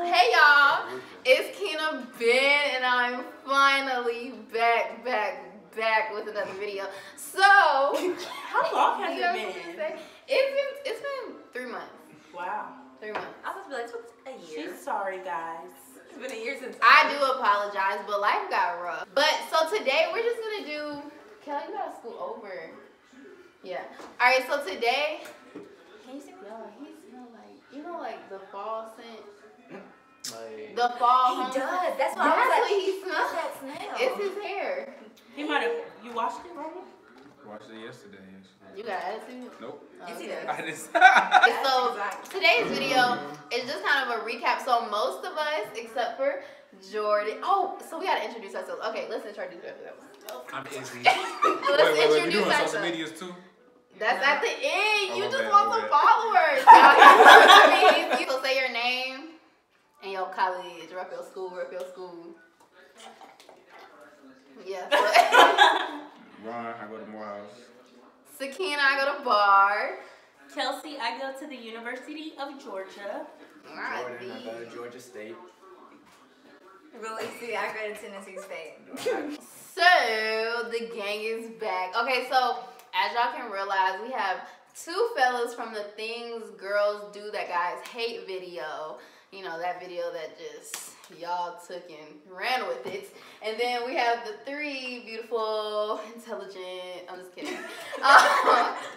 Hey y'all, it's Keena Ben and I'm finally back with another video. So, how long has it been? It's been 3 months. Wow. 3 months. I was supposed to be like, a year. She's sorry, guys. It's been a year since I do apologize, but life got rough. But so today we're just gonna do. Kelly, you gotta scoot over. Yeah. All right. So today, can you see? Yo, he smells like the fall scent. Like, The fall. He home does. scent. That's why That's I was what like, he smells. that smell. It's his hair. He might have. You washed it, Roman? watched it yesterday, actually. You got attitude? Nope. Yes, he Okay. does. I just. So today's video is just kind of a recap. So most of us, except for Jordan. Oh, so we gotta introduce ourselves. Okay, let's introduce ourselves. I'm Izzy. Let's we introduce doing social ourselves. medias too? That's at the end. You my just bad, want my some bad. followers. I mean, so say your name and your college, rep your school. Yeah. Ron, I go to Morehouse. Sakina, I go to Bar. Kelsey, I go to the University of Georgia. Jordan, I go to Georgia State. Really? I go to Tennessee State. So the gang is back. Okay, so as y'all can realize, we have two fellas from the Things Girls Do That Guys Hate video. You know, that video that just y'all took and ran with it. And then we have the three beautiful, intelligent, I'm just kidding.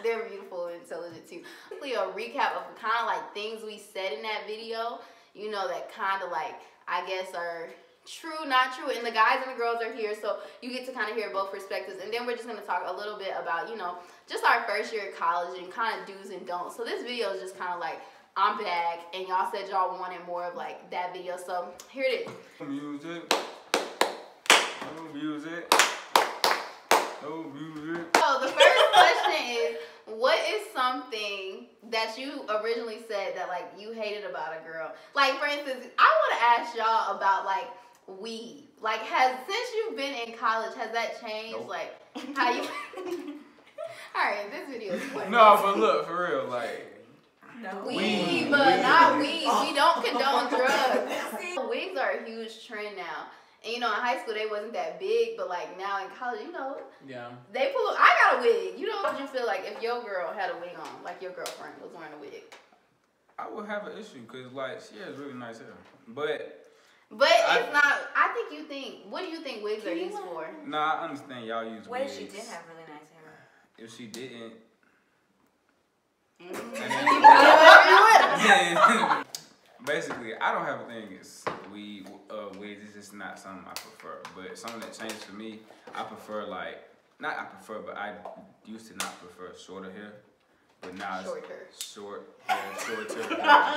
They're beautiful and intelligent too. Basically a recap of the kind of like things we said in that video, you know, that kind of like, I guess are true, not true, and the guys and the girls are here, so you get to kind of hear both perspectives. And then we're just going to talk a little bit about, you know, just our first year of college and kind of do's and don'ts. So this video is just kind of like, I'm back, and y'all said y'all wanted more of like that video, so here it is. Music. No music. No music. So the first question is, what is something that you originally said that like you hated about a girl? Like for instance, I want to ask y'all about like weed. Like since you've been in college, has that changed? Nope. Like how you? All right, this video is funny. No, but look, for real, like. No. Weed, but not weed. We don't condone drugs. Wigs are a huge trend now. And you know, in high school they wasn't that big, but like now in college, you know, Yeah. they pull. I got a wig. You know, how would you feel like if your girl had a wig on, like your girlfriend was wearing a wig? I would have an issue because, like, she has really nice hair. But It's not. I think you think. What do you think wigs are used for? nah, I understand y'all use What wigs. if she did have really nice hair? If she didn't. Basically, I don't have a thing against weed, wigs. It's just not something I prefer. But something that changed for me, I prefer but I used to not prefer shorter hair. But now it's shorter.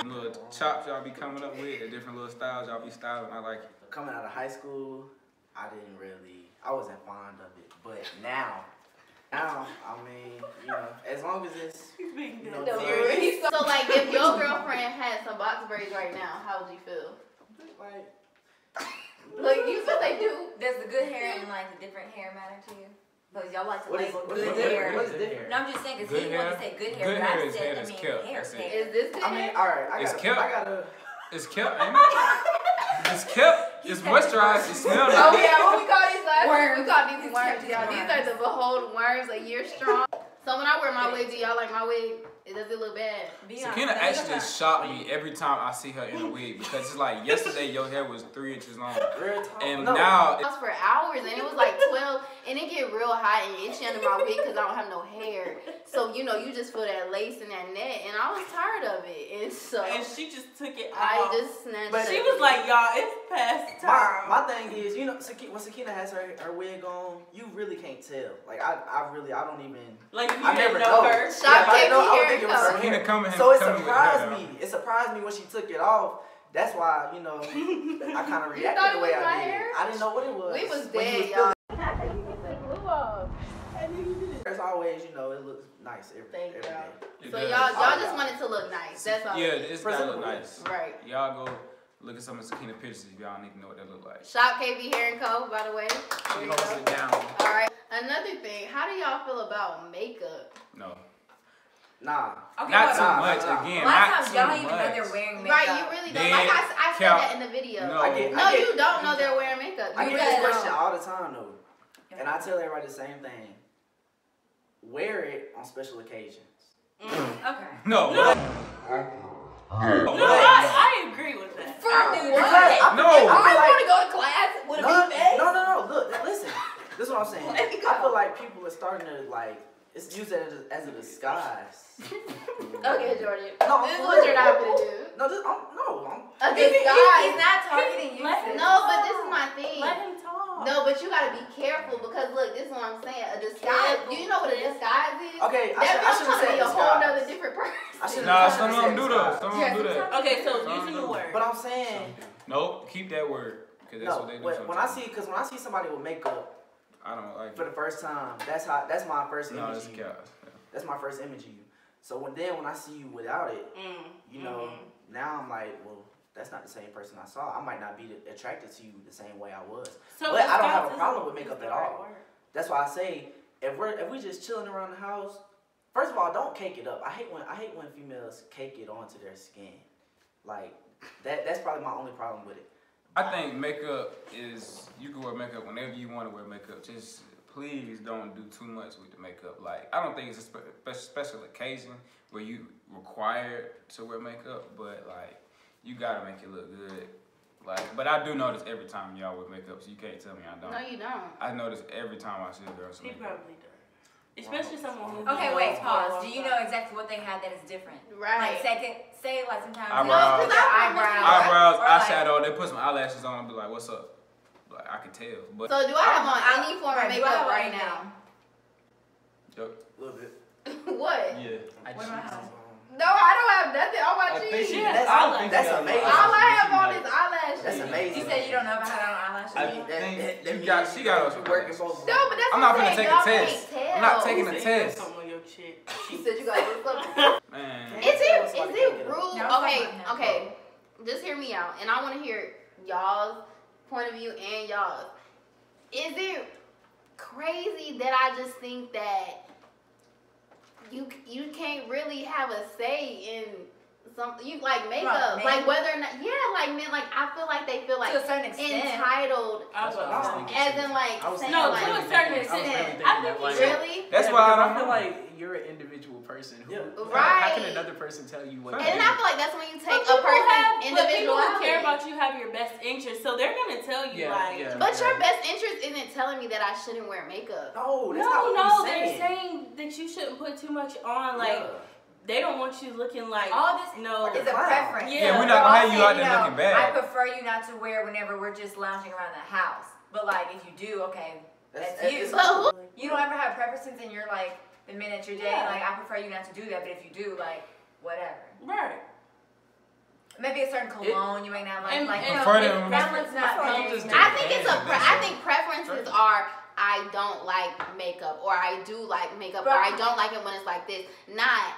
Little chops y'all be coming up with, the different little styles y'all be styling. I like it. Coming out of high school, I wasn't fond of it. But now, I mean, you know, as long as it's, you know, serious. So like, if your girlfriend had some box braids right now, how would you feel? Like you said they do. Does the good hair and like the different hair matter to you? Because y'all like to What is- label what is good different? hair. What is different? No, I'm just saying because Good he wanted hair? to say good hair. Good but hair I is said, hair I that's mean, kept. hair That's it. hair. Is this good? I mean, all right, It's I kept. gotta. It's kept, ain't it? It's kept. It's moisturized. It smells Oh good. yeah, what we call these last Worms. We call these It's worms, kept y'all. These are the Behold worms, a year strong. So when I wear my wig, do y'all like my wig? Does it look bad? Be honest, Sakina now you actually gotta- shocked me every time I see her in a wig because it's like yesterday your hair was 3 inches long Real talk. and No. now For hours, and it was like 12, and it get real hot and itchy under my wig because I don't have no hair. So you know, you just feel that lace in that net, and I was tired of it, and so And she just took it I off. just snatched. But She it. was like, y'all, it's past time. My thing is, you know, when Sakina has her wig on, you really can't tell. Like I don't even. Like, you I didn't never know know. her. Shop Yeah, I came know. I would here think it was and her Sakina hair. coming So it coming with surprised her. me. It surprised me when she took it off. That's why, you know, I kind of thought reacted it the way was my I did. hair? I didn't know what it was. We was When you dead, y'all. It's always, you know, it looks nice every Thank day. y'all. It So does. y'all just want it to look nice. That's all. Yeah, it's gotta look nice. Right. Y'all go look at some of Sakina pictures if y'all need to know what they look like. Shop KB Hair and Co. By the way. There you Hold go. it down. All right. Another thing. How do y'all feel about makeup? No. Nah. Okay, Not but- too much. nah. Again, A lot not of times too y'all don't even know much. they're wearing makeup. Right, you really don't. Then Like I said count- that in the video. No. No, you don't know they're wearing makeup. I You get just this don't. question all the time though, and I tell everybody the same thing. Wear it on special occasions. Okay. No. No, I agree with that. For dude, What? what? No. I want to go to class with a No, big face. no. Look, listen. This is what I'm saying. Let me go. I feel like people are starting to like. It's used as a disguise. Okay, Jordan. No, This is for what real. you're not gonna do. No, I'm. A He's disguise. not targeting you. Let him No, but this is my thing. Let him talk. No, but you gotta be careful because look, this is what I'm saying. A disguise. Do you know what a disguise is? Okay, I That should have girl's trying to said be a whole disguise. nother different person. I should've- Nah, I some should've of them said do though. disguise. Some of them do that. Okay, so Some using the do. word. But I'm saying, Nope, keep that word. Cause that's what they do when I sometimes. when I see somebody with makeup I don't like for the first time, that's my first No, image it's of you. chaos. That's my first image of you. So when I see you without it, you know, now I'm like, well, that's not the same person I saw. I might not be attracted to you the same way I was. So But I don't have a disguise problem isn't- with makeup is at the right all. word. That's why I say if we just chilling around the house, first of all, don't cake it up. I hate when females cake it onto their skin. Like that's probably my only problem with it. I think makeup is, you can wear makeup whenever you want to wear makeup. Just please don't do too much with the makeup. Like, I don't think it's a special occasion where you required to wear makeup, but like, you gotta make it look good. Like, but I do notice every time y'all wear makeup, so you can't tell me I don't. No, you don't. I notice every time I see a girl with some He makeup. probably does. Especially someone who. Okay, wait, pause. Do you know exactly what they have that is different? Right. Like, say like sometimes Eyebrows. you know, eyebrows. Eyebrows, Or like- eyeshadow, they put some eyelashes on and be like, what's up? Like, I can tell. But So do I have on I- any form right, of do I have makeup right anything? now? A little bit. What? Yeah. What do I have? No, I don't have nothing on my I think cheeks. she Yeah, has eyelash. That's amazing. All I have on Like, is eyelashes. That's amazing. You said you don't know about how to eyelashes. I That you got- she got you us. working both. No, but that's I'm what not I'm gonna saying. take a Y'all test. can't tell. I'm not taking a You test. something on your chick. She said you got to look up. Man. Is it rude? No, Okay, it's not. okay. Just hear me out, and I want to hear y'all's point of view and y'all's. Is it crazy that I just think that you can't really have a say in something you like makeup, Right, like whether or not like men, like I feel like they feel like To a certain extent. entitled, I was about to say. as in like I was saying No, like to a certain extent. I think like, really. That's yeah, why I because don't feel know. like you're an individual person. Who, Right. How can another person tell you what? And to then do? I feel like that's when you take But a person's people who care individuality. about you have your best interest, so they're gonna tell you Yeah, like. yeah. But your best interest isn't telling me that I shouldn't wear makeup. No, that's not what No, I'm they're saying. saying that you shouldn't put too much on. Like Yeah. they don't want you looking like All this no. is a Wow. preference. Yeah, we're not gonna have you All out there saying, looking bad. I prefer you not to wear whenever we're just lounging around the house. But like, if you do, okay, that's you. it's- But who? You don't ever have preferences in your like the minute you're dating. Yeah. Like, I prefer you not to do that. But if you do, like, whatever. Right. Maybe a certain cologne you ain't not like. And- like and- Prefer no, them- that one's I not. feel like you very- just I think it's Yeah, I think preferences are I don't like makeup or I do like makeup or But- I don't like it when it's like this. Not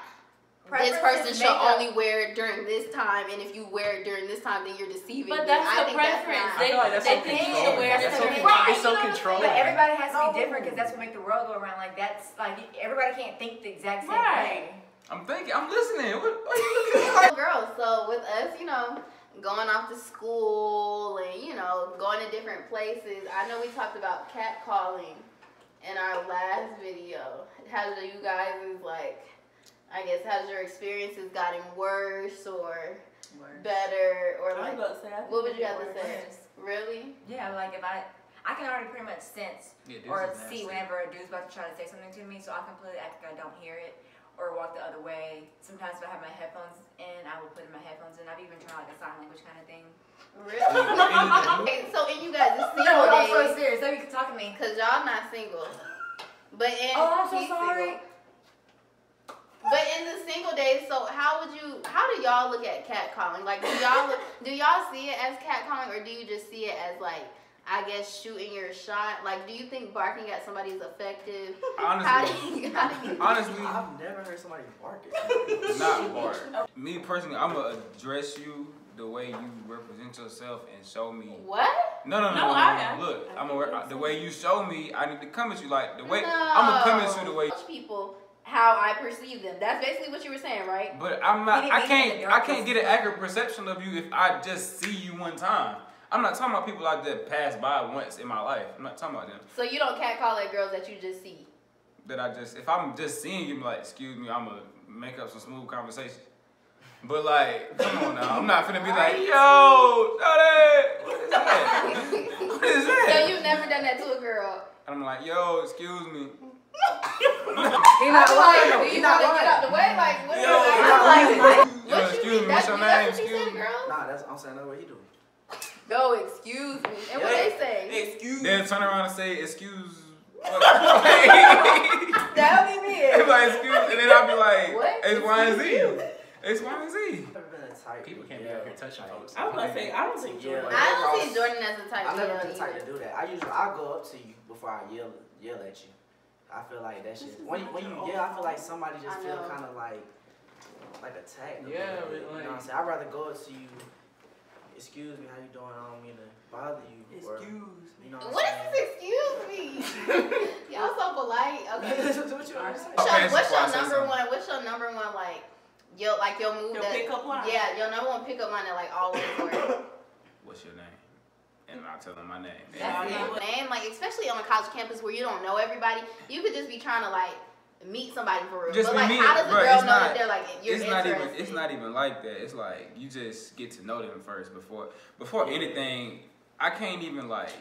this Preferences person should makeup- only wear it during this time, and if you wear it during this time, then you're deceiving But me. that's I the think that's preference. not- I feel like that's They so think you should controlling. wear That's so certain con- things. It's so Right, you know what I'm controlling. But everybody has to No. be different because that's what makes the world go around. Like that's like everybody can't think the exact same Right. way. I'm thinking, I'm listening. What are you looking at? Girls, so with us, going off to school and going to different places. I know we talked about catcalling in our last video. Has you guys has your experiences gotten worse or better or I was like about to say. I think what would you it's have to say? Worse. Really? Yeah, like if I can already pretty much sense Yeah, this or is see nasty. whenever a dude's about to try to say something to me, so I completely act like I don't hear it or walk the other way. Sometimes if I have my headphones in, I will put in my headphones in. I've even tried like a sign language kind of thing. Really? Okay, so in you guys, the single I'm so days, serious. So you can talk to me. cause y'all not single, but in Oh, I'm so he's sorry. single. But in the single days, so how do y'all look at catcalling? Like, do y'all see it as catcalling, or do you just see it as like, I guess, shooting your shot? Like, do you think barking at somebody is effective? How do you Honestly, I've never heard somebody bark at not bark. Me personally, I'm gonna address you the way you represent yourself and show me. What? No. Look, the way you show me, I need to come at you like the way I'm gonna come at you the way. Most people how I perceive them. That's basically what you were saying, right? But I'm not. He I didn't make it in the can't get an accurate perception of you if I just see you one time. I'm not talking about people I just passed by once in my life. I'm not talking about them. So you don't catcall at girls that you just see. That I just, if I'm just seeing you, like, excuse me, I'm gonna make up some smooth conversation. But like, come on now, I'm not finna be like, yo, shawty, what is that? What is So that? you've never done that to a girl. And I'm like, yo, excuse me. He not lying though. Do He you not want to get out lying. the way? Like, what Yo, is yo, excuse me, what's your name? That's what Excuse you me. said, girl? Nah, I'm saying that's what he do. No, excuse me. And what they say? Excuse Then turn around and say, excuse. That'll be me. They be like, excuse, and then I'll be like, What? X, Y, and Z. X, Y, and Z. I've never been a type. People can't be yeah. out here touching folks. I was gonna say, I don't think Yeah. Jordan. I don't see Jordan as the type I've to never yell been the type either. to do that. I go up to you before I yell at you. I feel like that shit. When you yell, I feel like somebody just I feel know. kind of like attacked. a Yeah, little bit, but you know what I'm saying? I'd rather go up to you. Excuse me, how you doing? I don't mean to bother you. Or, you know What is this? Excuse me. Y'all so polite. Okay. this? What you want to say? Okay, What's so your I say number something. one? What's your number one your move Your that? pickup line. Yeah, your number one pickup line that like always works. What's your name? And I'll tell them my name. That's it. Man, like especially on a college campus where you don't know everybody, you could just be trying to like meet somebody for real. Just but be like, meeting, how does a bro, girl it's know not- that they're like you're It's interested? not even like that. It's like you just get to know them first before anything. I can't even like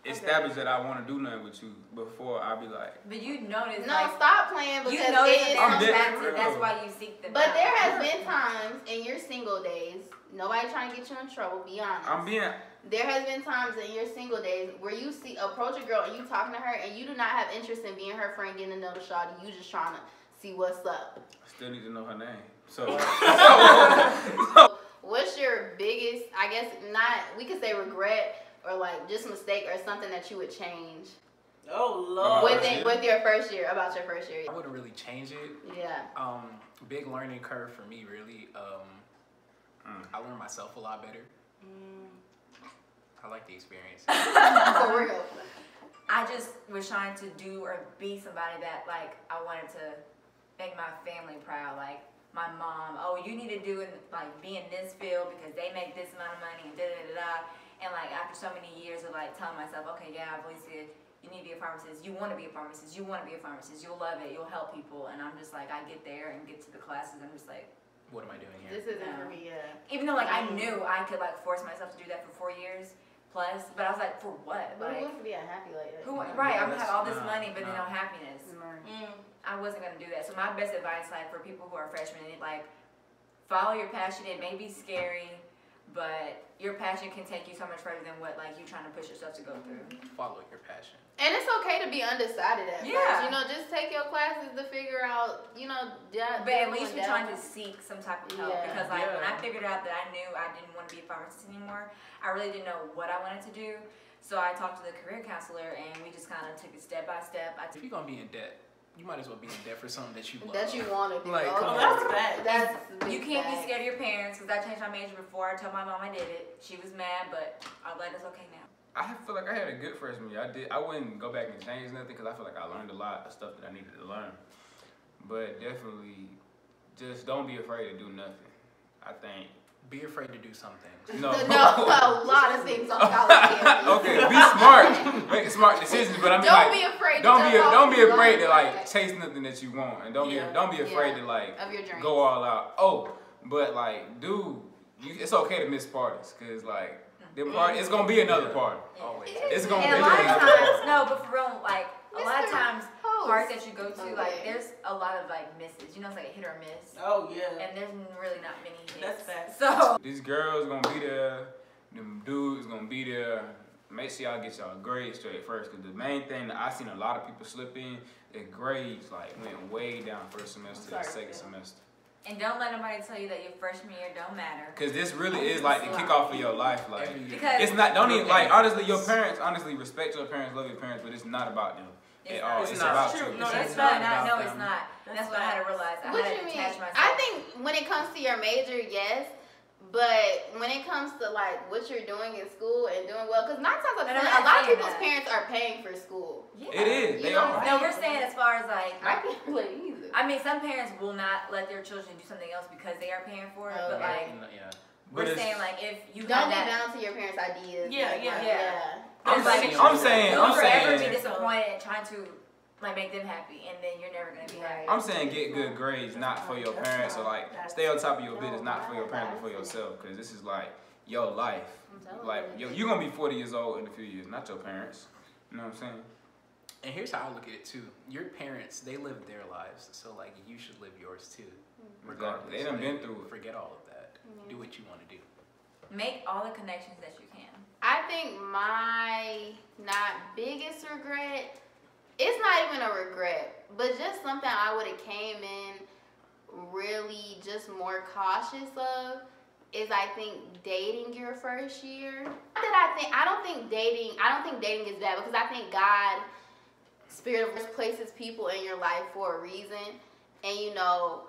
establish that I want to do nothing with you before I be like. But you notice, No, like, stop playing because you notice it is I'm that dead something. for real. that's why you seek them. But out. there has been times in your single days, nobody trying to get you in trouble, be honest. I'm being. There has been times in your single days where you approach a girl and you talking to her and you do not have interest in being her friend, getting to know the shawty. You just trying to see what's up. I still need to know her name. So. What's your biggest, I guess, we could say regret or like just mistake or something that you would change Oh Lord. with your first year, about your first year? I wouldn't really change it. Yeah. Big learning curve for me, really. I learned myself a lot better. I like the experience. For real. I just was trying to do or be somebody that like I wanted to make my family proud. Like my mom, oh, you need to do it, like be in this field because they make this amount of money and da da da da. And like after so many years of like telling myself, okay, yeah, I've always said you need to be a pharmacist. You want to be a pharmacist. You want to be a pharmacist. You'll love it. You'll help people. And I'm just like, I get there and get to the classes. I'm just like, What am I doing here? This isn't for me, yeah. even though like I knew I could like force myself to do that for 4 years plus, but I was like, for what? But who Like, wants to be unhappy like that? who? Right? I'm gonna have all this No, money, but then no. no happiness. Mm. I wasn't gonna do that. So my best advice, like for people who are freshmen, like follow your passion. It may be scary, but your passion can take you so much further than what like you trying to push yourself to go through. Follow your passion. And it's okay to be undecided at Yeah. first. You know, just take your classes to figure out, But at least you're trying to seek some type of help Yeah. because like when I Yeah. figured out that I knew I didn't want to be a pharmacist anymore, I really didn't know what I wanted to do. So I talked to the career counselor and we just kind of took it step by step. If you're gonna be in debt, you might as well be in debt for something that you love. that you want to do. Like, come Oh, on. that's bad. That's You big can't be fact. scared of your parents because I changed my major before I told my mom I did it. She was mad, but I'm glad it's okay now. I feel like I had a good freshman year. I wouldn't go back and change nothing because I feel like I learned a lot of stuff that I needed to learn. But definitely, just don't be afraid to do nothing. I think. Be afraid to do something. No. No, a lot of things on college campus. Okay, be smart, make smart decisions. But I mean, Don't like, be afraid. don't to be jump don't off be the afraid to line. like chase nothing that you want, and don't be Yeah. afraid to like Of your dreams. go all out. Oh, but like, dude, it's okay to miss parties, cause like the party, it's gonna be another party. Always. It's gonna And be a lot of another times, party. no, but for real, like a lot of Mr. times, Host. parties that you go to, like Okay. there's a lot of like misses. You know, it's like a hit or miss, Oh yeah. and there's really not many hits. That's facts. So These girls gonna be there, them dudes gonna be there. Make sure y'all get y'all grades straight first, cause the main thing that I seen a lot of people slip in, their grades like went way down first semester to Sorry, second Phil. semester. and don't let nobody tell you that your freshman year don't matter. Cause this really is like the kickoff of your life. Like Every year. Because it's not. Don't even like honestly. Your parents honestly respect your parents, love your parents, but it's not about them It's at not. all. It's It's not. about True. you. No, It's that's really not not. No, about it's them. not. That's That's what I had to realize. I What had you to mean? detach myself. I think when it comes to your major, yes. But when it comes to like what you're doing in school and doing well, because 9 times out of And 10, I'm a not lot of saying people's that. parents are paying for school. Yeah. It is. You They know are. what I'm No, we're saying as far as like I can't play either. I mean, some parents will not let their children do something else because they are paying for it. But like, Yeah. we're saying like if you don't have get that, down to your parents' ideas. Yeah, like, yeah. I'm saying, you'll forever be disappointed trying to like make them happy, and then you're never gonna be happy. I'm saying get good grades, not for your parents, or like stay on top of your business, not for your parents, but for yourself, because this is like your life. Like you're gonna be 40 years old in a few years, not your parents. You know what I'm saying? And here's how I look at it too. Your parents, they lived their lives, so like you should live yours too. Regardless. They done been through it. Forget all of that. Do what you want to do. Make all the connections that you can. I think my not biggest regret, it's not even a regret, but just something I would have came in really just more cautious of is I think dating your first year. I don't think dating is bad, because I think God, Spirit of God, places people in your life for a reason, and you know,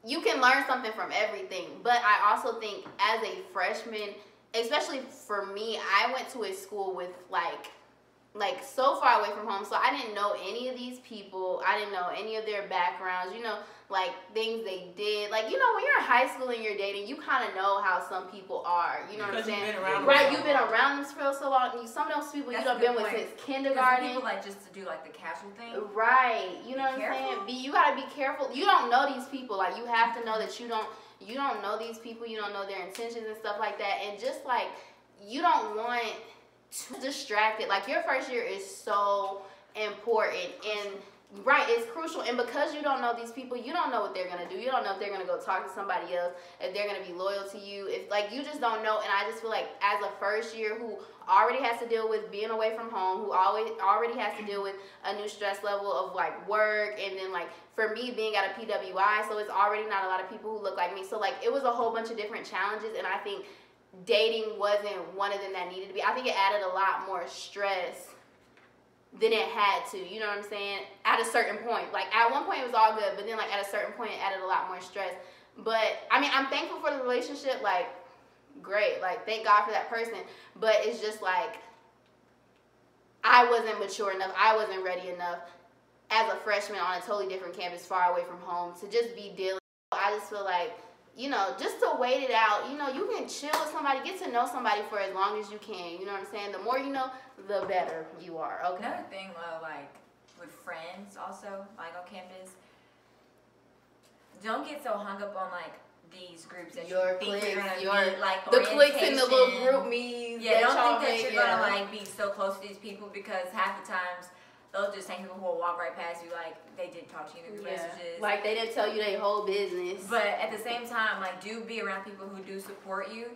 you can learn something from everything. But I also think as a freshman, especially for me, I went to a school with like so far away from home, so I didn't know any of these people. I didn't know any of their backgrounds, you know, like things they did. Like, you know, when you're in high school and you're dating, you kind of know how some people are, you know what I'm saying? You've been around them right, so you've been long. around them for so long. Some of those people That's you done a good been with point. since kindergarten. People like just to do like the casual thing. Right, you know what I'm careful. saying? You gotta be careful. You don't know these people. Like, you have to know that you don't know these people. You don't know their intentions and stuff like that. And just like, you don't want to distract it. Like, your first year is so important, and right, it's crucial. And because you don't know these people, you don't know what they're gonna do. You don't know if they're gonna go talk to somebody else, if they're gonna be loyal to you, if like, you just don't know. And I just feel like as a first year who already has to deal with being away from home, who already has to deal with a new stress level of like work, and then like for me being at a PWI, so it's already not a lot of people who look like me. So like, it was a whole bunch of different challenges, and I think dating wasn't one of them that needed to be. I think it added a lot more stress than it had to, you know what I'm saying? At a certain point. Like, at one point it was all good, but then like at a certain point it added a lot more stress. But I mean, I'm thankful for the relationship, like, great, like, thank God for that person. But it's just like, I wasn't mature enough, I wasn't ready enough as a freshman on a totally different campus far away from home to just be dealing. I just feel like, you know, just to wait it out, you know, you can chill with somebody, get to know somebody for as long as you can, you know what I'm saying? The more you know, the better you are, okay? Another thing, like with friends also, like on campus, don't get so hung up on like these groups that Your you think cliques, you're gonna your, be like the cliques in the little orientation. group me's. Yeah, don't y'all think that make, you're gonna like be so close to these people, because half the times those just same people who will walk right past you like they didn't talk to you in the messages. Like, they didn't tell you their whole business. But at the same time, like, do be around people who do support you,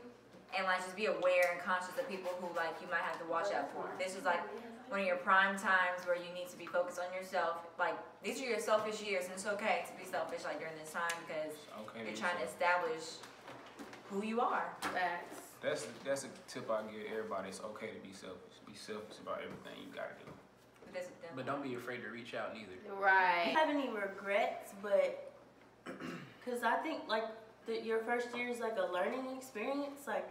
and like just be aware and conscious of people who like you might have to watch out for. This is like one of your prime times where you need to be focused on yourself. Like, these are your selfish years, and it's okay to be selfish like during this time, because you're trying to establish who you are. Facts. That's a tip I give everybody. It's okay to be selfish. Be selfish about everything you gotta do. But don't be afraid to reach out neither. I Right. don't have any regrets, but because I think like your first year is like a learning experience, like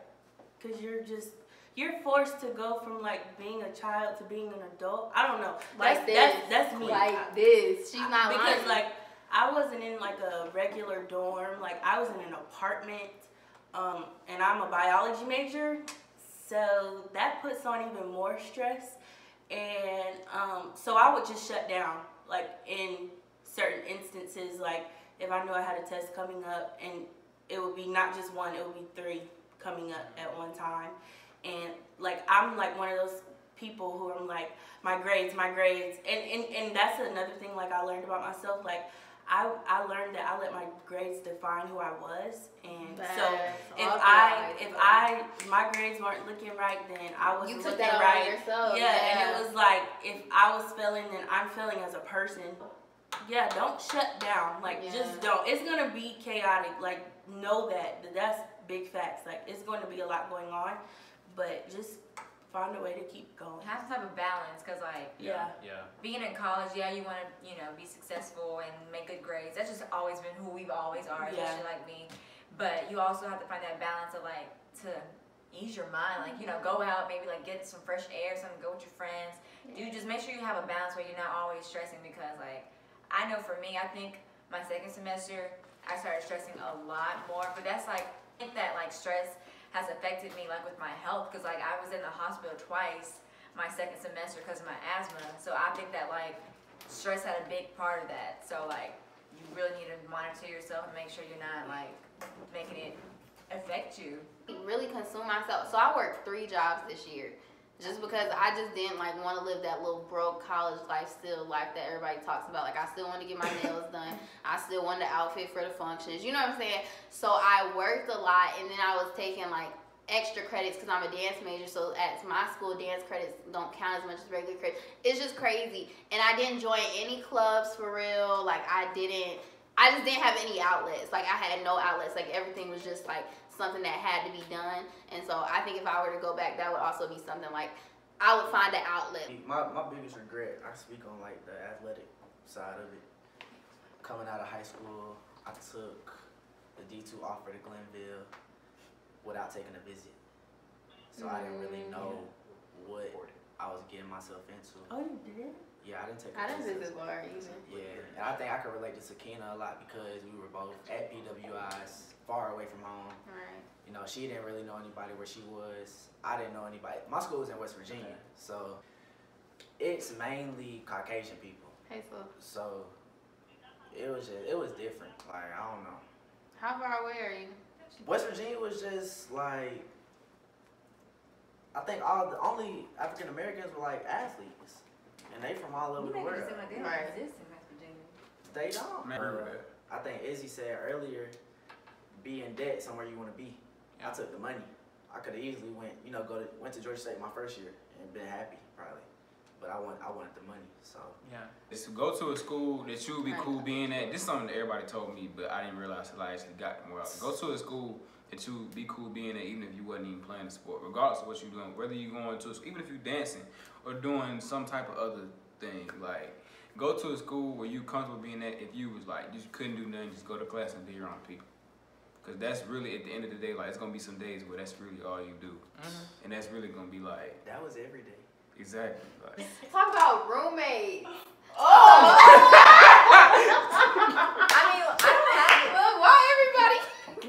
because you're forced to go from like being a child to being an adult. I don't know. Like That's me. Like this. She's not because lying. like I wasn't in like a regular dorm. Like, I was in an apartment, and I'm a biology major, so that puts on even more stress. And so I would just shut down, like, in certain instances, like if I knew I had a test coming up, and it would be not just one, it would be 3 coming up at one time. And like, I'm like one of those people who I'm like, my grades, and that's another thing like I learned about myself. Like, I learned that I let my grades define who I was, and so if my grades weren't looking right, then I wasn't you took looking that right. on yourself. Yeah, and it was like, if I was failing, then I'm failing as a person. Yeah, don't shut down. Like, just don't. It's gonna be chaotic. Like, know that's big facts. Like, it's going to be a lot going on, but just find a way to keep going. Have to have a balance, because like Yeah. being in college, you want to be successful and make good grades. That's just always been who we always are, especially like me. But you also have to find that balance of like to ease your mind, like go out, maybe like get some fresh air, something, go with your friends. Just make sure you have a balance where you're not always stressing, because like I know for me, I think My second semester, I started stressing a lot more, but that's like, I think that like stress has affected me like with my health, because like I was in the hospital twice my second semester because of my asthma. So I think that like stress had a big part of that. So like you really need to monitor yourself and make sure you're not like making it affect you. Really consume myself. So I worked 3 jobs this year. Just because I just didn't like want to live that little broke college lifestyle life that everybody talks about. Like I still wanted to get my nails done. I still wanted the outfit for the functions. You know what I'm saying? So I worked a lot, and then I was taking like extra credits because I'm a dance major. So at my school, dance credits don't count as much as regular credits. It's just crazy. And I didn't join any clubs for real. Like I just didn't have any outlets. Like I had no outlets. Like everything was just like something that had to be done. And so I think if I were to go back, that would also be something like I would find an outlet. My biggest regret, I speak on like the athletic side of it. Coming out of high school, I took the D2 offer to Glenville without taking a visit. So I didn't really know what I was getting myself into. Oh, you did? Yeah, I didn't take a I didn't visit. visit Laura either. Yeah, and I think I could relate to Sakina a lot because we were both at PWIs, far away from home. Right. You know, she didn't really know anybody where she was. I didn't know anybody. My school was in West Virginia, so it's mainly Caucasian people. Hey, So it was different. Like, I don't know. how far away are you? West Virginia was just like, I think the only African Americans were like athletes, and they from all over You the make it world. seem like they don't Right. exist in West Virginia. They don't. Remember that. I think Izzy said earlier, be in debt somewhere you want to be. I took the money. I could have easily went to Georgia State my first year and been happy probably, but I wanted the money. So Yeah. It's to go to a school that you would be cool being at. This is something that everybody told me, but I didn't realize until I actually got more out. Go to a school that you would be cool being at, even if you wasn't even playing the sport, regardless of what you're doing. Whether you're going to, even if you're dancing or doing some type of other thing, like go to a school where you comfortable being at. If you was like you couldn't do nothing, just go to class and be around people. Cause that's really at the end of the day, like it's gonna be some days where that's really all you do, and that's really gonna be like that was every day. exactly like. Talk about roommates. Oh! I mean, I don't have it. Look, why everybody?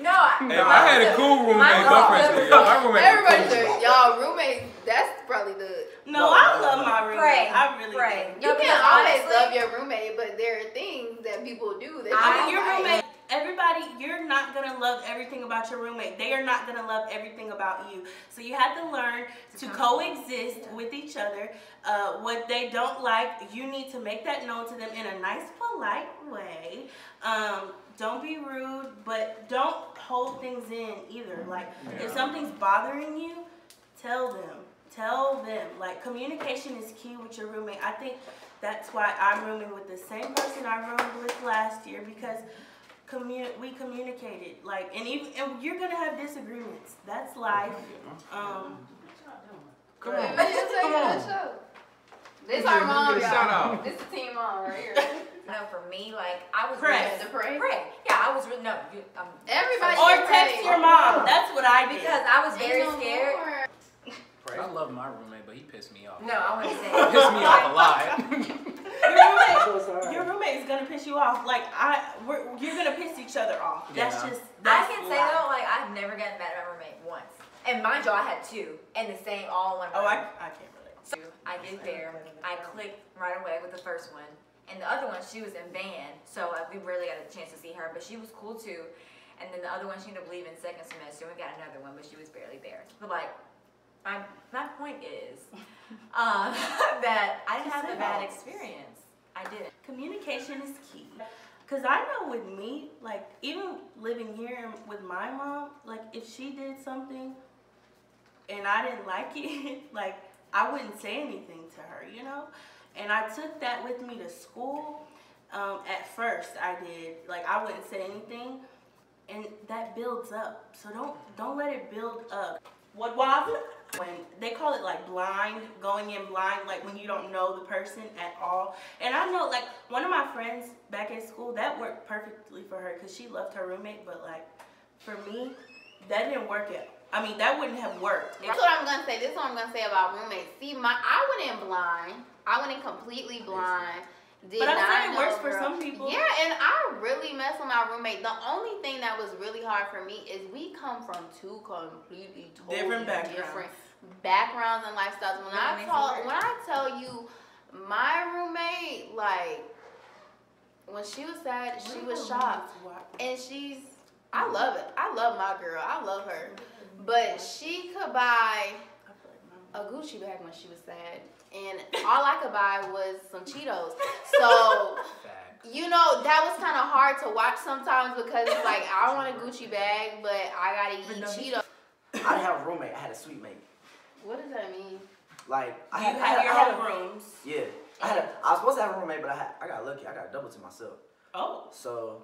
No, Hey, I had a cool roommate. Mine My was freshman good. year. My roommate was Everybody cool. should. Y'all roommates. That's probably the. No, I love my roommate. Pray. I really Pray. do. You No, can because always honestly- love your roommate, but there are things that people do that. I mean, you your don't like. roommate, everybody, you're not going to love everything about your roommate. They are not going to love everything about you. So you have to learn to coexist with each other. What they don't like, you need to make that known to them in a nice, polite way. Don't be rude, but don't hold things in either. Like, if something's bothering you, tell them. Tell them. Like, communication is key with your roommate. I think that's why I'm rooming with the same person I roomed with last year, because we communicated. Like, and you're gonna have disagreements. That's life. Come Wait, on. wait, just take it to the show. This our mom, y'all. This is team mom right here. No, for me, like I was Pray. To pray. Pray. Yeah, I was really Everybody Or should text pray. your mom. That's what I did. because I was Ain't very no scared. more. I love my roommate, but he pissed me off. No, I want to say. He pissed me off a lot. Your roommate is gonna piss you off. Like you're gonna piss each other off. That's Yeah. just. I That's can say life. though, like I've never gotten mad at my roommate once. And mind you, I had 2 and the same all in one Oh, room. I can't relate. So I get there, I clicked right away with the first one. And the other one, she was in band, so we rarely got a chance to see her, but she was cool too. And then the other one, she ended up leaving second semester. We got another one, but she was barely there. But like, my point is that I didn't have a bad experience. I didn't. Communication is key. Cause I know with me, like even living here with my mom, like if she did something and I didn't like it, like I wouldn't say anything to her, you know? And I took that with me to school. At first I did, like I wouldn't say anything, and that builds up. So don't let it build up. What was it? When they call it like blind, going in blind, like when you don't know the person at all. And I know like one of my friends back at school, that worked perfectly for her because she loved her roommate, but like for me, that didn't work out. I mean, that wouldn't have worked. That's what I'm gonna say. This is what I'm gonna say about roommates. See, I went in blind. I went in completely blind, Did But I'm not saying it know, works for girl. some people. Yeah, and I really mess with my roommate. The only thing that was really hard for me is we come from two completely totally Different backgrounds. different backgrounds and lifestyles. When I tell you, my roommate, like, when she was sad, she was shocked. And I love it. I love my girl. I love her. But she could buy a Gucci bag when she was sad. And all I could buy was some Cheetos. So, you know, that was kind of hard to watch sometimes because it's like, I want a Gucci bag, but I gotta eat Cheetos. I didn't have a roommate. I had a suite mate. What does that mean? Like, I had your own rooms. Yeah. I was supposed to have a roommate, but I got lucky. I got double to myself. Oh. So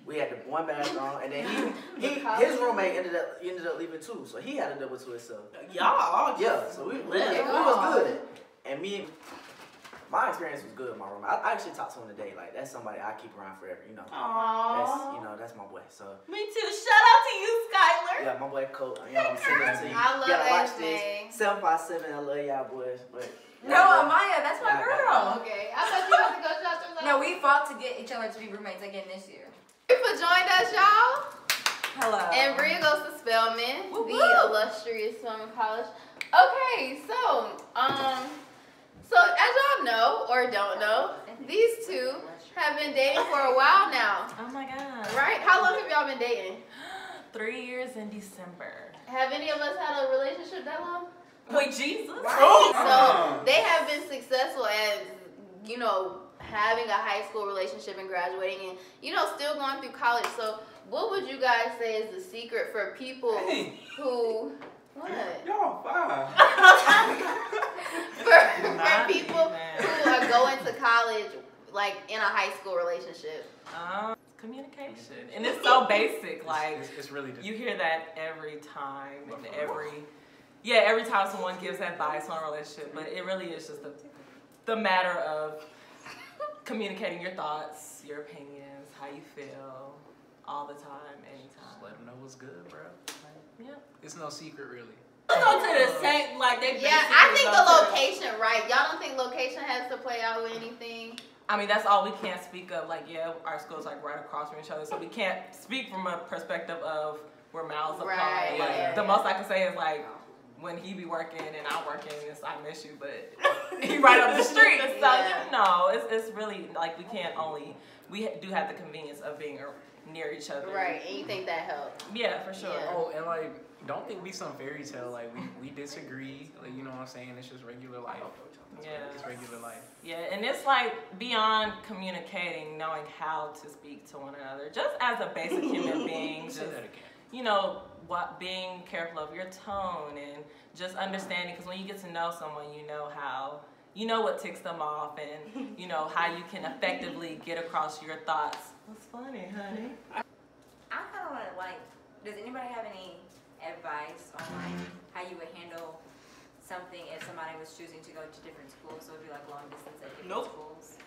we had the one bathroom, and then his roommate ended up leaving too. So he had a double to himself. Y'all. Yeah. So we was good. And my experience was good with my roommate. I actually talked to him today. Like, that's somebody I keep around forever. You know. Aww. That's my boy. So. Me too. Shout out to you, Skylar. Yeah, my boy Colt. You know, I'm sending it to you. I love you gotta watch AJ. this. 757. I love y'all boys, but. No, Amaya, that's my girl. Okay. I thought you had to go shop yourself. No, we fought to get each other to be roommates again this year. Thank you for joining us, y'all. Hello. And Bria goes to Spelman, Woo-woo. the illustrious Spelman College. Okay, so as y'all know or don't know, these two have been dating for a while now, Oh my God. right? How long have y'all been dating? 3 years in December. Have any of us had a relationship that long? Wait, Jesus. So they have been successful at, you know, having a high school relationship and graduating and, you know, still going through college. So what would you guys say is the secret for people who, what? Y'all fine. for people who are going to college, like, in a high school relationship? Communication. And it's so basic. Like, It's really you hear that every time and every time someone gives advice on a relationship, but it really is just the matter of communicating your thoughts, your opinions, how you feel, all the time, anytime. Just let them know what's good, bro. Yeah. It's no secret, really. Let's go to the same, like they. Yeah, I think the location, right? Y'all don't think location has to play out with anything? I mean, that's all we can't speak of. Like, yeah, our school's like right across from each other, so we can't speak from a perspective of we're miles apart. Right, Like, yeah, the most I can say is like, when he be working and I'm working, it's I miss you, but he right up the street. So Yeah. no, it's really like we do have the convenience of being near each other. Right, and you think that helps? Yeah, for sure. Yeah. Oh, and like, don't think we some fairy tale. Like, we disagree. Like, you know what I'm saying? It's just regular life. Yeah. It's regular life. Yeah, and it's like beyond communicating, knowing how to speak to one another, just as a basic human being. Say Just, that again. you know, being careful of your tone and just understanding, because when you get to know someone, you know what ticks them off, and you know how you can effectively get across your thoughts. What's funny, honey? I kind of want to, like, does anybody have any advice on, like, how you would handle something if somebody was choosing to go to different schools? So it would be like long distance at different schools.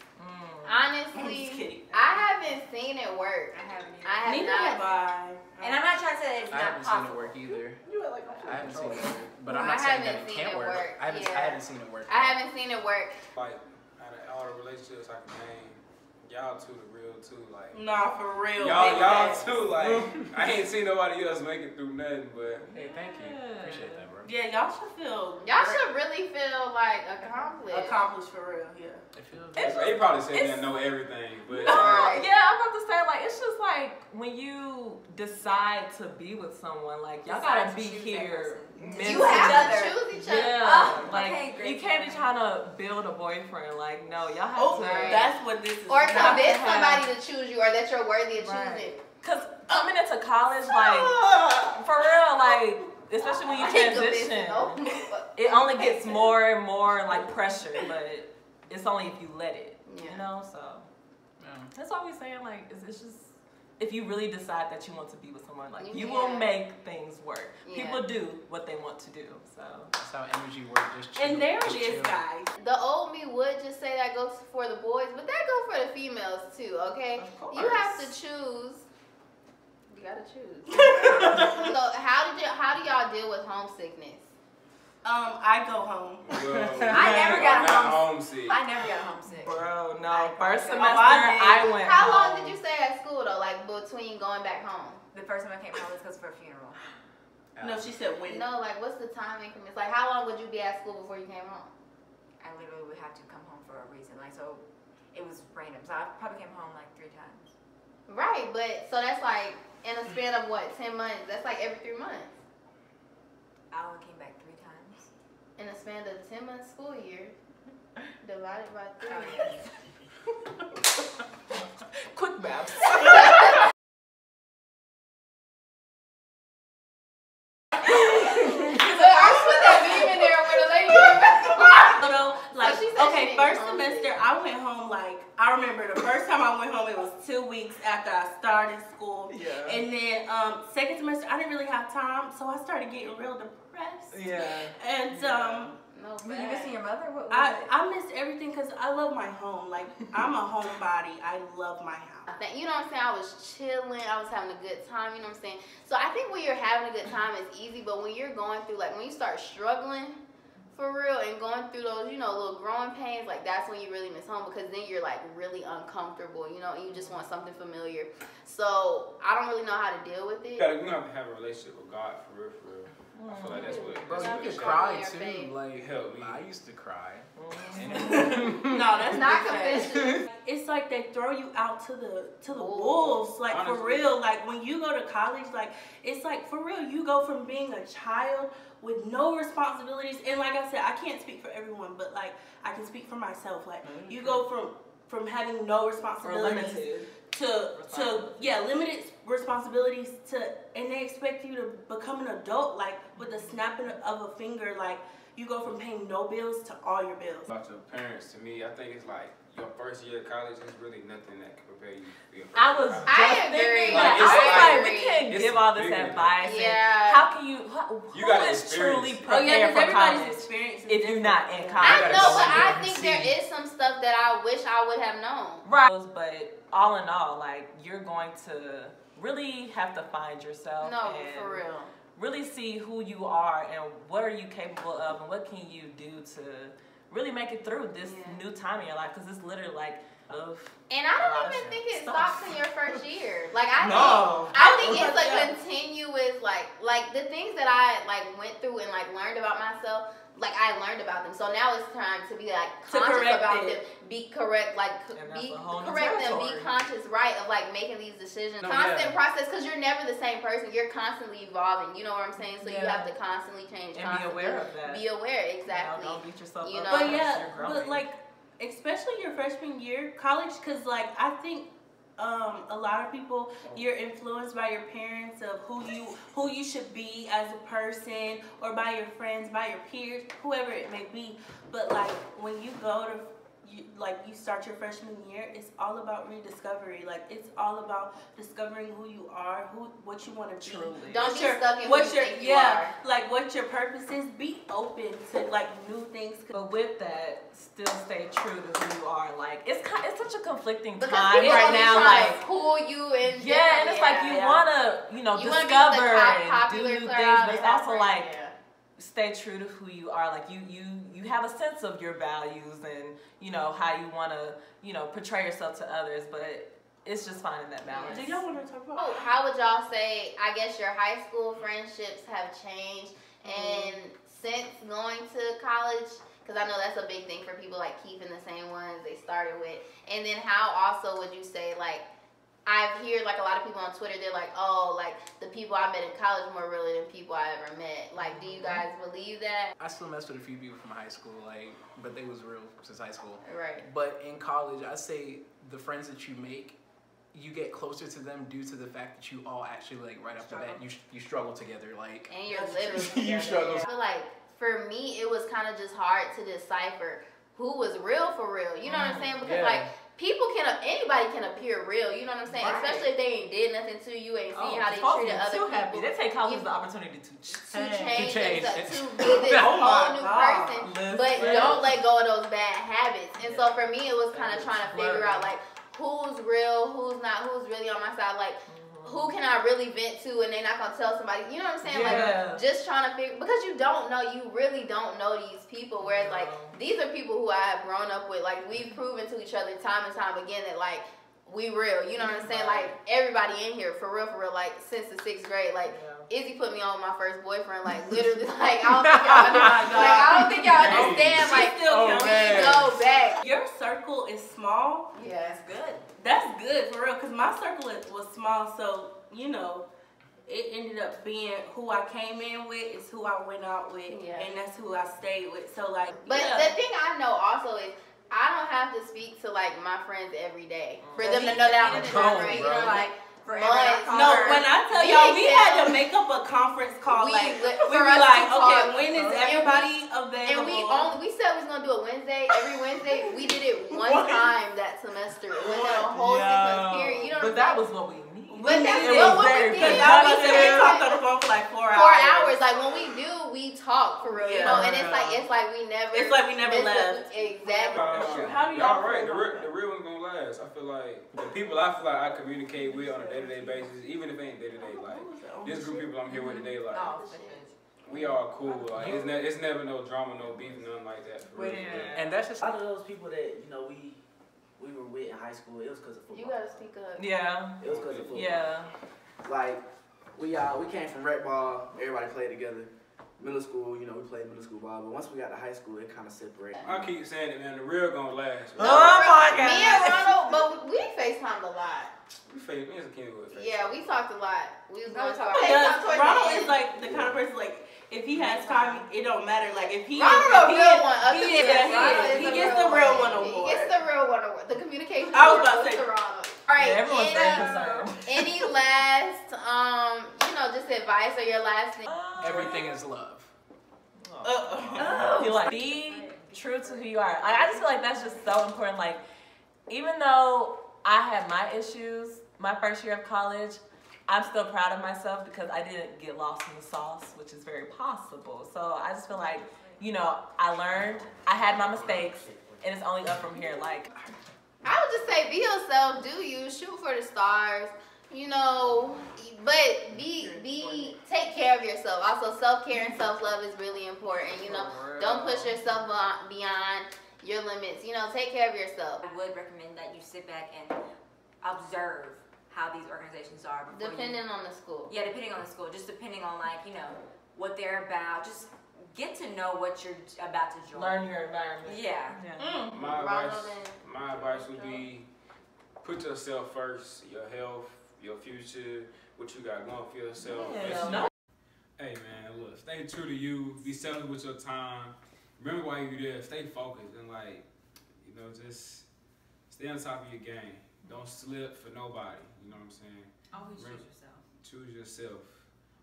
Honestly, I haven't seen it work. I haven't either. I have Neither not. have I. And I'm not trying to say that it's I not haven't seen it possible. work either. I haven't seen it work. But Well, I'm not I saying that haven't it seen can't it work. work. I haven't seen it work. I haven't seen it work. Like, out of all the relationships I can name, y'all two the real two. Like, Nah, for real. y'all two. Like, I ain't seen nobody else make it through nothing. But Hey, thank you. Appreciate that, bro. Yeah, y'all should feel. Y'all should really feel like accomplished. accomplished for real. Yeah. It feels they probably said they didn't know everything. But Right. Yeah, I'm about to say, like, it's just like when you decide to be with someone, like, y'all Decide gotta to be choose that here. person. You Choose have each to other. choose each other. Yeah, Oh, like okay, great. you can't be trying to build a boyfriend. Like, no, y'all have Oh, to. that's what this is. Or You have convince to have- somebody to choose you, or that you're worthy of Right. choosing. Cause coming into college, like, for real, like, especially when you I hate transition, convincing. it only gets more and more like pressure. But it's only if you let it, Yeah. you know. So Yeah. that's all we're saying. Like, it's just if you really decide that you want to be with someone, like, you Yeah. will make things work. Yeah. People do what they want to do. So. That's how energy works. Just chill. And there Just it is, chill. guys. The old me would just say that goes for the boys, but that goes for the females too, okay? Of course. You have to choose. You gotta choose. So how do y'all deal with homesickness? I go home. Well, I never got not homesick. homesick. I never got homesick. Bro, no. First Oh, semester, I I went How home. long did you stay at school though? Like between going back home? The first time I came home was because for a funeral. No, she said when. No, like what's the time increments? Like how long would you be at school before you came home? I literally would have to come home for a reason. Like, so it was random. So I probably came home like 3 times. Right, but so that's like in a span of what, 10 months? That's like every 3 months. I only came back 3 times. In a span of 10 month school year, divided by 3. Oh, yes. Quick maps. I put that meme in there when the lady came back. Like, she said okay, she first didn't semester, I went home like, I remember the first time I went home, it was 2 weeks after I started school. Yeah. And then second semester, I didn't really have time, so I started getting real depressed. Yeah. And No, Were you missing your mother? What was I missed everything because I love my home. Like, I'm a homebody. I love my house. You know what I'm saying? I was chilling. I was having a good time. You know what I'm saying? So I think when you're having a good time, it's easy. But when you're going through, like, when you start struggling for real and going through those, you know, little growing pains, like, that's when you really miss home because then you're, like, really uncomfortable, you know, and you just want something familiar. So I don't really know how to deal with it. We have to have a relationship with God for real, for real. I feel like that's what. Bro, that's you what could it cry your too. face. Like, Help me. I used to cry. No, that's Not different. confession. It's like they throw you out to the Wolves. wolves, like for Honestly. real. Like when you go to college, like it's like for real. You go from being a child with no responsibilities, and like I said, I can't speak for everyone, but like I can speak for myself. Like you go from having no Or responsibilities limited. to limited responsibilities to, and they expect you to become an adult like with the snapping of a finger. Like you go from paying no bills to all your bills. About your parents, to me, I think it's like your first year of college is really nothing that can prepare you for your first I was year of just college. I agree. thinking Like, that. it's I was like, like- we can't it's give all this bigger than advice. that. and Yeah. How can you? You Who gotta is experience truly it. Oh yeah, prepared because for everybody's college experience is if you're different. not in Yeah. college? I gotta know, go but in there I and think see. there is some stuff that I wish I would have known. Right. But all in all, like you're going to really have to find yourself. No, and for real. really see who you are and what are you capable of and what can you do to really make it through this new time in your life, because it's literally like And I don't even think it stuff. stops in your first year. Like I No. think it's a Yeah. continuous like the things that I like went through and like learned about myself. Like I learned about them, so now it's time to be like To conscious correct about it. them, be correct, like And that's be a whole new correct them, be territory. conscious, right, of like making these decisions. No, Constant yeah. process, because you're never the same person. You're constantly evolving. You know what I'm saying? So you Yeah. have to constantly change. and be aware of that. Be aware, exactly. Don't beat yourself You up. know? But because yeah, you're growing. but like, especially your freshman year college, because like I think a lot of people, you're influenced by your parents of who you should be as a person, or by your friends, by your peers, whoever it may be. But like when you go to you start your freshman year, it's all about rediscovery. Like it's all about discovering who you are, what you want to be. Truly. Don't What's be your- stuck in what's who you your think you are. like what your purpose is. Be open to like new things. But with that, still stay true to who you are. Like it's such a conflicting Because time people right always now. trying Like to pull you in. yeah, and it's like you yeah. wanna You wanna be the discover top and popular do new crowd things, but and it's also that like person, stay true to who you are. Like you have a sense of your values and how you want to portray yourself to others, but it's just finding that balance. Do y'all want to talk about? Oh, how would y'all say, I guess your high school friendships have changed and since going to college? Because I know that's a big thing for people, like keeping the same ones they started with. And then how also would you say, like, I've heard like a lot of people on Twitter, they're like, oh, like the people I met in college more really than people I ever met. Like, do you guys believe that? I still mess with a few people from high school, but they was real since high school. Right. But in college, I say the friends that you make, you get closer to them due to the fact that you all actually right off the bat you struggle together. Like And you're That's literally true. You together, struggle. yeah. I feel like for me, it was kind of just hard to decipher who was real for real. You know what I'm saying? Because Yeah. like anybody can appear real. You know what I'm saying? Right. Especially if they ain't did nothing to you, ain't seen how they folks treated get other too people. happy. They take college You- as the opportunity to to change, change. to be this Oh my whole new God. person, Listen. but don't let go of those bad habits. And so for me, it was kind of trying to figure out like who's real, who's not, who's really on my side. Like who can I really vent to, and they're not gonna tell somebody. You know what I'm saying? Yeah. Like just trying to figure, because you don't know, you really don't know these people. Whereas like these are people who I have grown up with. Like we've proven to each other time and time again that like we real. You know what I'm saying? Like everybody in here for real, like since the 6th grade. Like Izzy put me on with my first boyfriend. Like literally, like I don't think y'all understand. Like we go back. Your circle is small. Yeah, That's good. That's good for real, because my circle was small, so you know, it ended up being who I came in with is who I went out with, and that's who I stayed with. So like, but the thing I know also is I don't have to speak to like my friends every day for them to know that I'm a friend. You know, like months. No, when I tell y'all, we had to make up a conference call. We were like, okay, when is everybody available? And we said we was gonna do it Wednesday. Every Wednesday, we did it one time that semester. It wasn't a whole 6 months period. You know what I'm saying? But that was what we needed. But that's It what was we very did. productive. We talked on the phone for like 4 hours. 4 hours. Like when we do, we talk for real. You know, and it's like we never. It's like we never left. Exactly. How do y'all right? The real one's gonna last. I feel like the people I communicate with on a day-to-day basis, even if it ain't day-to-day, like this group of people I'm here with today, like we all cool. Like it's never no drama, no beef, nothing like that. For real. And that's just A lot of those people that we were with in high school, it was because of football. You gotta speak up. Yeah. It was because of football. Yeah. Like we came from rec ball, everybody played together. Middle school, we played middle school ball, but once we got to high school, it kind of separated. I keep saying it, man. The real gonna last. Oh my God. Me and Ronald, but we FaceTimed a lot. Me as a kid with FaceTime. Yeah, we talked a lot. We was going to talk. Ronald is like the kind of person like if he has time, it don't matter. Like if he Ronald is, the real one. he gets the real one award. He gets the real one award. The communication. I was about to say Ronald. All right. Yeah, everyone's very concerned. Any last, just advice or your last thing? everything is love. You like be true to who you are. I just feel like that's just so important. Like, even though I had my issues my first year of college, I'm still proud of myself because I didn't get lost in the sauce, which is very possible. So I just feel like, I learned, I had my mistakes, and it's only up from here. Like, I would just say be yourself, do you, shoot for the stars, but take care of yourself. Also, self-care and self-love is really important, Don't push yourself beyond your limits, take care of yourself. I would recommend that you sit back and observe how these organizations are. Depending on the school. Yeah, depending on the school. Just depending on, what they're about. Just get to know what you're about to join. learn your environment. Yeah. My advice would be put yourself first, your health, your future, what you got going for yourself. Hey man, look, stay true to you, be selfish with your time. Remember why you're there, stay focused and just stay on top of your game. Don't slip for nobody, you know what I'm saying? Always choose yourself. Choose yourself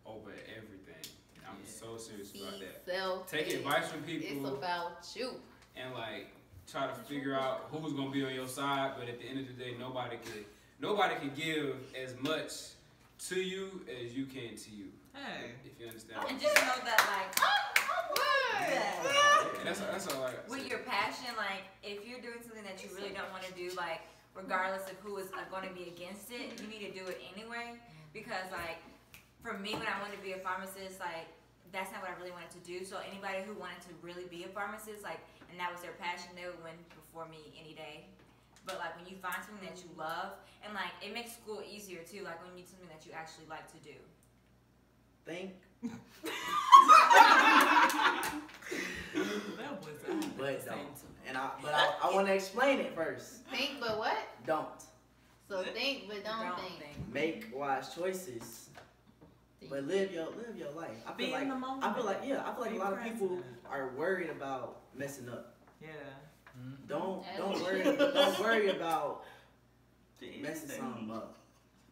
over everything. I'm so serious about that. Selfish. Take advice from people. It's about you. And try to figure out who's gonna be on your side, but at the end of the day, nobody can give as much to you as you can to you. Hey. If you understand. And just know that That's all I got. with your passion, if you're doing something that you really don't want to do, regardless of who is going to be against it, you need to do it anyway. Because for me, when I wanted to be a pharmacist, that's not what I really wanted to do. So anybody who wanted to really be a pharmacist, and that was their passion, they would win before me any day. But when you find something that you love, and it makes school easier too. When you do something that you actually like to do. But I want to explain it first. Think, but what? Don't. So think, but don't think. Make wise choices, but live your life. I feel like a lot of people are worried about messing up. Yeah. Don't worry about messing something up.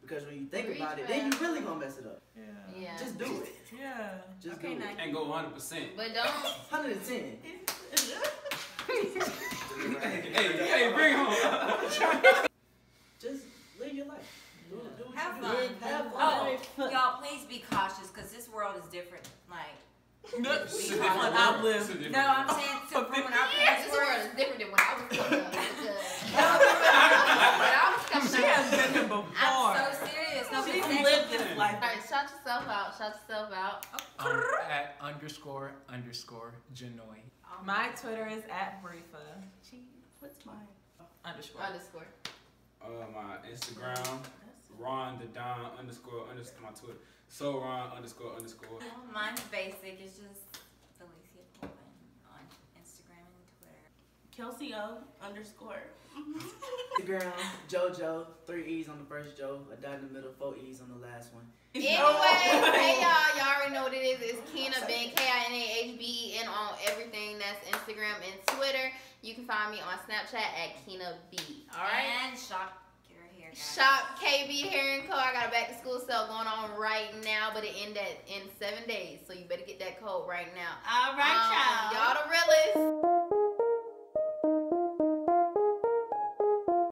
Because when you think about it, then you really gonna mess it up. Yeah. Just do it. Yeah. Just do it. And go 100%. But don't. 110. Hey, bring it home. Just live your life. Do what Have you fun. do. Have fun. Oh, y'all, please be cautious because this world is different. When I live. No, I'm saying from when our parents This were. world is different than when I was coming up. When I was coming She up. has been here before. I'm so serious. No, She's but life. All right, shout yourself out. Shout yourself out. At __ Janoy. My Twitter is at Brifa. What's mine? Underscore. My Instagram, Ron the Don _ my Twitter. So Ron __. Mine's basic. It's just Felicia Pullman on Instagram and Twitter. Kelsey O _ Instagram, JoJo, 3 E's on the first Joe, a dot in the middle, 4 E's on the last one. Anyway, hey y'all already know what it is. It's Kina Ben, KINAHBEN on everything. That's Instagram and Twitter. You can find me on Snapchat at Kina B. Alright? And Shop Your Hair, guys. Shop KB Hair & Co. I got a back to school sale going on right now, but it ends in 7 days. So you better get that code right now. All right, y'all. Y'all the realest.